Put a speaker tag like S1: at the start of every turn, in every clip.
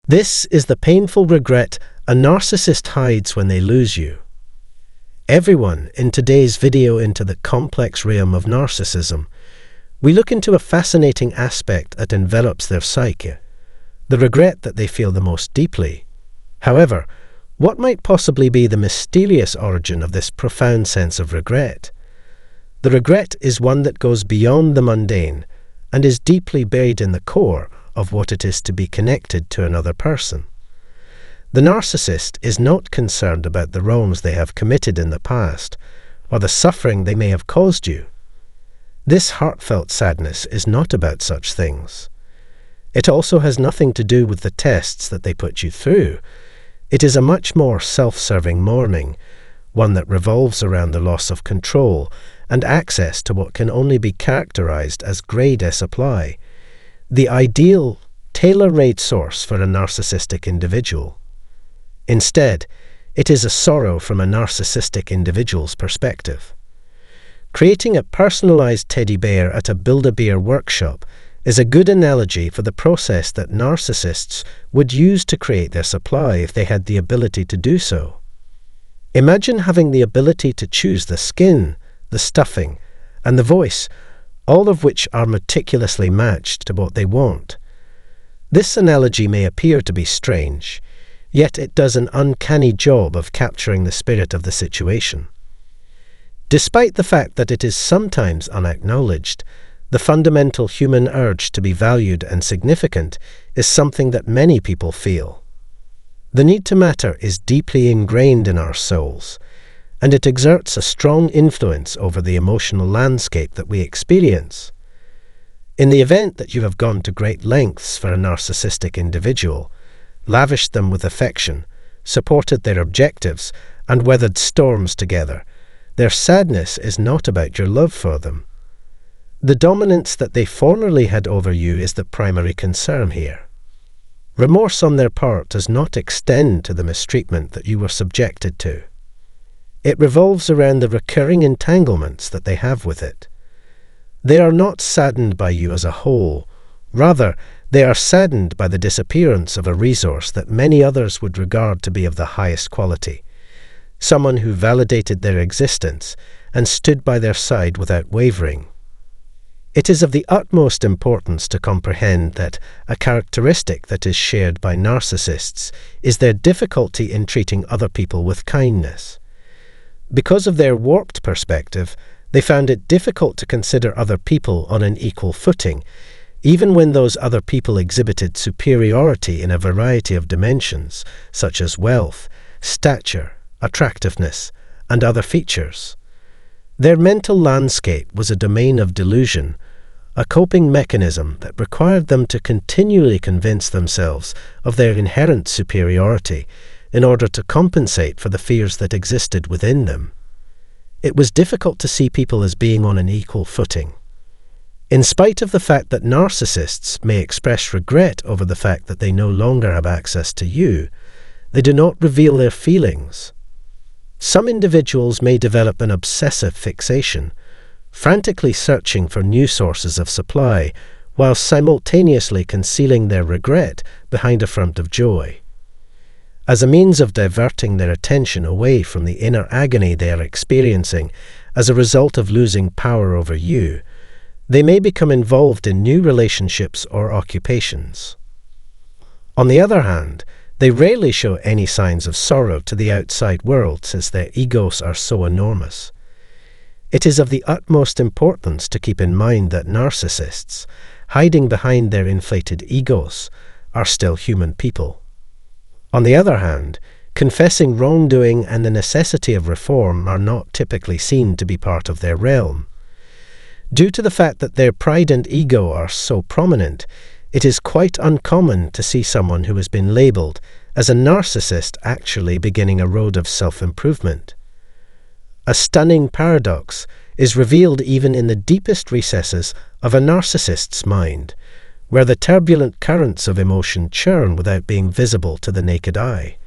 S1: This is the painful regret a narcissist hides when they lose you. Everyone in today's video into the complex realm of narcissism, we look into a fascinating aspect that envelops their psyche, the regret that they feel the most deeply. However, what might possibly be the mysterious origin of this profound sense of regret? The regret is one that goes beyond the mundane and is deeply buried in the core of what it is to be connected to another person. The narcissist is not concerned about the wrongs they have committed in the past or the suffering they may have caused you. This heartfelt sadness is not about such things. It also has nothing to do with the tests that they put you through. It is a much more self-serving mourning, one that revolves around the loss of control and access to what can only be characterized as grade A supply, the ideal, tailor-made source for a narcissistic individual. Instead, it is a sorrow from a narcissistic individual's perspective. Creating a personalized teddy bear at a Build-A-Bear workshop is a good analogy for the process that narcissists would use to create their supply if they had the ability to do so. Imagine having the ability to choose the skin, the stuffing, and the voice, all of which are meticulously matched to what they want. This analogy may appear to be strange, yet it does an uncanny job of capturing the spirit of the situation. Despite the fact that it is sometimes unacknowledged, the fundamental human urge to be valued and significant is something that many people feel. The need to matter is deeply ingrained in our souls, and it exerts a strong influence over the emotional landscape that we experience. In the event that you have gone to great lengths for a narcissistic individual, lavished them with affection, supported their objectives, and weathered storms together, their sadness is not about your love for them. The dominance that they formerly had over you is the primary concern here. Remorse on their part does not extend to the mistreatment that you were subjected to. It revolves around the recurring entanglements that they have with it. They are not saddened by you as a whole. Rather, they are saddened by the disappearance of a resource that many others would regard to be of the highest quality, someone who validated their existence and stood by their side without wavering. It is of the utmost importance to comprehend that a characteristic that is shared by narcissists is their difficulty in treating other people with kindness. Because of their warped perspective, they found it difficult to consider other people on an equal footing, even when those other people exhibited superiority in a variety of dimensions, such as wealth, stature, attractiveness, and other features. Their mental landscape was a domain of delusion, a coping mechanism that required them to continually convince themselves of their inherent superiority in order to compensate for the fears that existed within them. It was difficult to see people as being on an equal footing. In spite of the fact that narcissists may express regret over the fact that they no longer have access to you, they do not reveal their feelings. Some individuals may develop an obsessive fixation, frantically searching for new sources of supply, while simultaneously concealing their regret behind a front of joy. As a means of diverting their attention away from the inner agony they are experiencing as a result of losing power over you, they may become involved in new relationships or occupations. On the other hand, they rarely show any signs of sorrow to the outside world since their egos are so enormous. It is of the utmost importance to keep in mind that narcissists, hiding behind their inflated egos, are still human people. On the other hand, confessing wrongdoing and the necessity of reform are not typically seen to be part of their realm. Due to the fact that their pride and ego are so prominent, it is quite uncommon to see someone who has been labeled as a narcissist actually beginning a road of self-improvement. A stunning paradox is revealed even in the deepest recesses of a narcissist's mind, where the turbulent currents of emotion churn without being visible to the naked eye.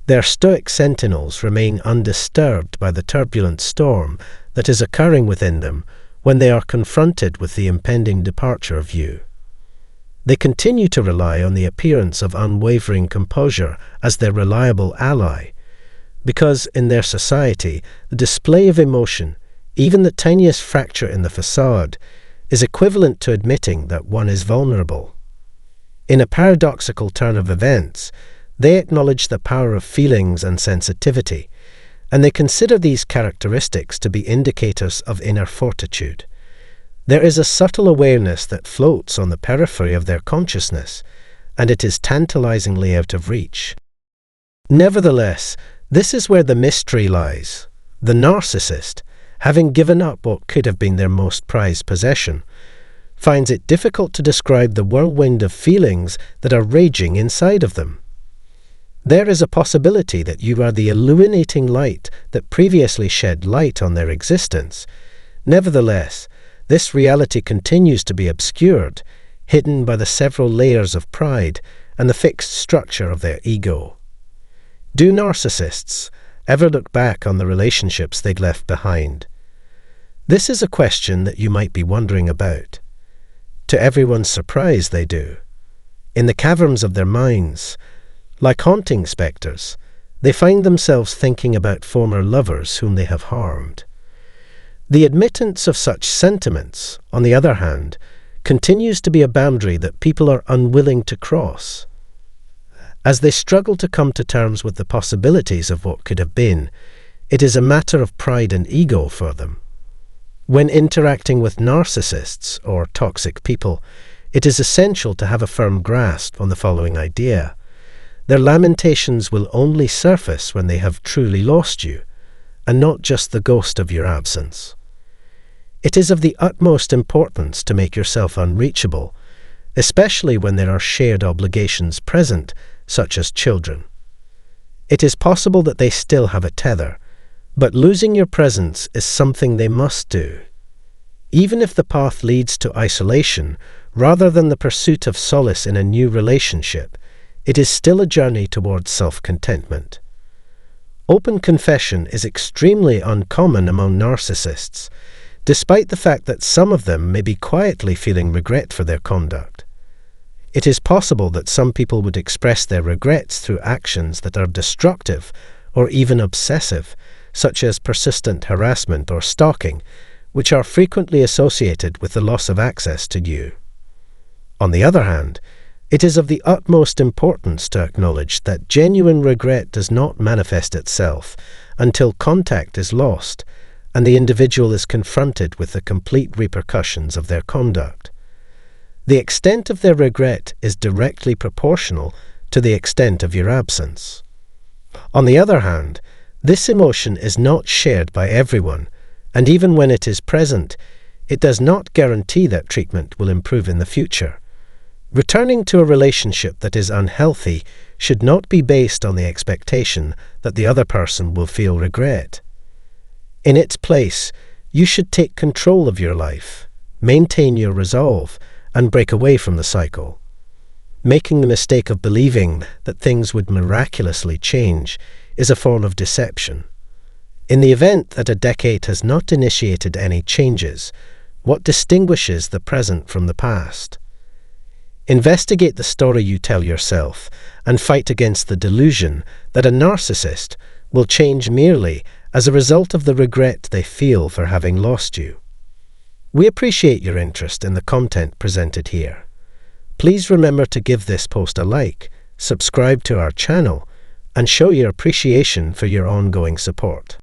S1: Their stoic sentinels remain undisturbed by the turbulent storm that is occurring within them when they are confronted with the impending departure of you. They continue to rely on the appearance of unwavering composure as their reliable ally, because in their society, the display of emotion, even the tiniest fracture in the facade, is equivalent to admitting that one is vulnerable. In a paradoxical turn of events, they acknowledge the power of feelings and sensitivity, and they consider these characteristics to be indicators of inner fortitude. There is a subtle awareness that floats on the periphery of their consciousness, and it is tantalizingly out of reach. Nevertheless, this is where the mystery lies. The narcissist, having given up what could have been their most prized possession, finds it difficult to describe the whirlwind of feelings that are raging inside of them. There is a possibility that you are the illuminating light that previously shed light on their existence. Nevertheless, this reality continues to be obscured, hidden by the several layers of pride and the fixed structure of their ego. Do narcissists ever look back on the relationships they'd left behind? This is a question that you might be wondering about. To everyone's surprise, they do. In the caverns of their minds, like haunting spectres, they find themselves thinking about former lovers whom they have harmed. The admittance of such sentiments, on the other hand, continues to be a boundary that people are unwilling to cross. As they struggle to come to terms with the possibilities of what could have been, it is a matter of pride and ego for them. When interacting with narcissists or toxic people, it is essential to have a firm grasp on the following idea. Their lamentations will only surface when they have truly lost you, and not just the ghost of your absence. It is of the utmost importance to make yourself unreachable, especially when there are shared obligations present, such as children. It is possible that they still have a tether, but losing your presence is something they must do. Even if the path leads to isolation, rather than the pursuit of solace in a new relationship, it is still a journey towards self-contentment. Open confession is extremely uncommon among narcissists, despite the fact that some of them may be quietly feeling regret for their conduct. It is possible that some people would express their regrets through actions that are destructive or even obsessive, such as persistent harassment or stalking, which are frequently associated with the loss of access to you. On the other hand, it is of the utmost importance to acknowledge that genuine regret does not manifest itself until contact is lost and the individual is confronted with the complete repercussions of their conduct. The extent of their regret is directly proportional to the extent of your absence. On the other hand, this emotion is not shared by everyone, and even when it is present, it does not guarantee that treatment will improve in the future. Returning to a relationship that is unhealthy should not be based on the expectation that the other person will feel regret. In its place, you should take control of your life, maintain your resolve, and break away from the cycle. Making the mistake of believing that things would miraculously change is a form of deception. In the event that a decade has not initiated any changes, what distinguishes the present from the past? Investigate the story you tell yourself and fight against the delusion that a narcissist will change merely as a result of the regret they feel for having lost you. We appreciate your interest in the content presented here. Please remember to give this post a like, subscribe to our channel, and show your appreciation for your ongoing support.